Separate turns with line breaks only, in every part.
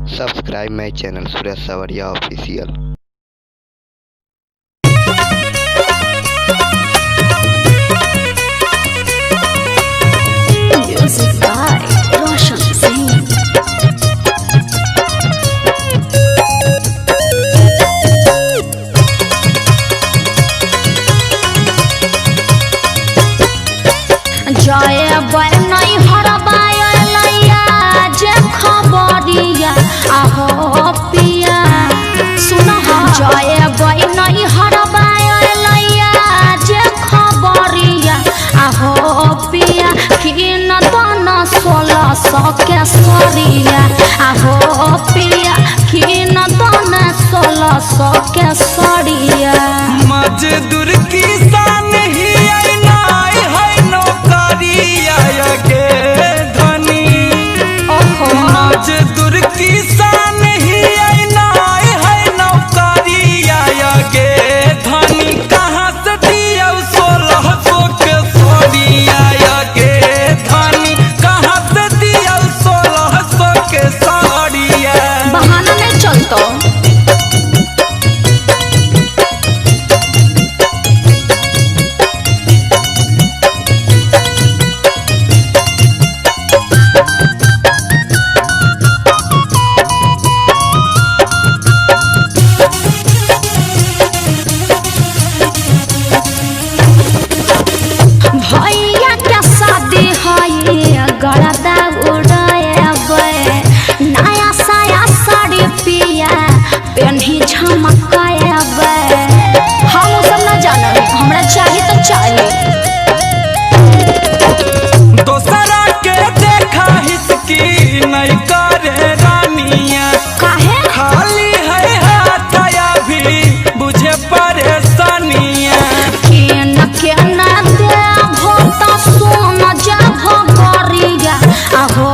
Subscribe my channel Suresh Savaria Official.
Music by Roshan Singh. जय बय नहीं हरबाय लैया जे खबरिया आहो पिया सुन जय बय नहीं हरबाय लैया जे खबरिया आहो पिया किन दन 1600 के सरिया आहो पिया किन दन 1600 के सरिया
मजदूर किसान ही मजदूर किसान ही है नौकरिया गे धनी कहाँ से दिया 1600 के सरिया गे धनी कहाँ से दिया 1600 के सरिया
बहाना नहीं चलतो भैया के शादी है गरदा उड़ाएबे नया साया साड़ी पिया पेन्ही झमकाएबे हम सब न जानब हमरा चाहिए तो चाहिए
दोसरा के देखा हिसकी नहीं करे रानिया
काहे
खाली है हाथ भी बुझे परेशानिया
केन देभो त सोन जाभो गरिया आहो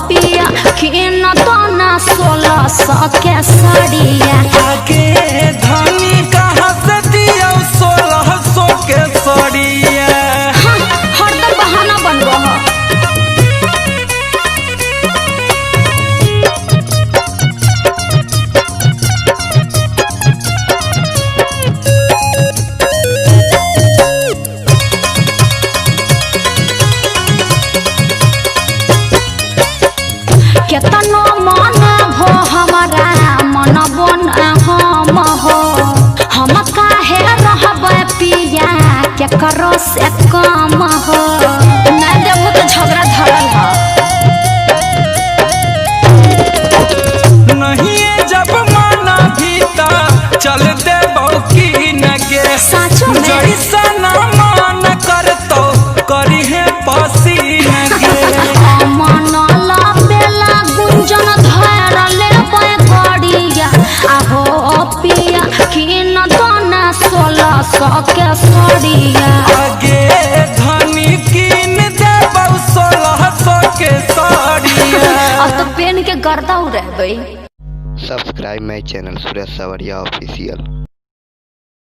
पिया केन दना 1600 के सरिया
आगे धनी कहाँ से दिया 1600 के सरिया
हरदम बहाना बनबो ह केतनो मन भो हमारा मन बन हम हो हम काहे रहबे पिया केकरो से कम हो नहीं देबो तो झगड़ा धरल ह
नहीं जब माना भीता चल दे बौकी नगे
साचो में
जैसा ना मान कर तो करी है पसीना गे
मन बेला गुंजन धर लेबे गड़िया आहो पिया किन दना 1600 के सरिया
आगे धनी कीन दे 1600 के सरिया
अब तो पेन के गर्दा उड़ेबे
Subscribe my channel Suresh Savaria Official.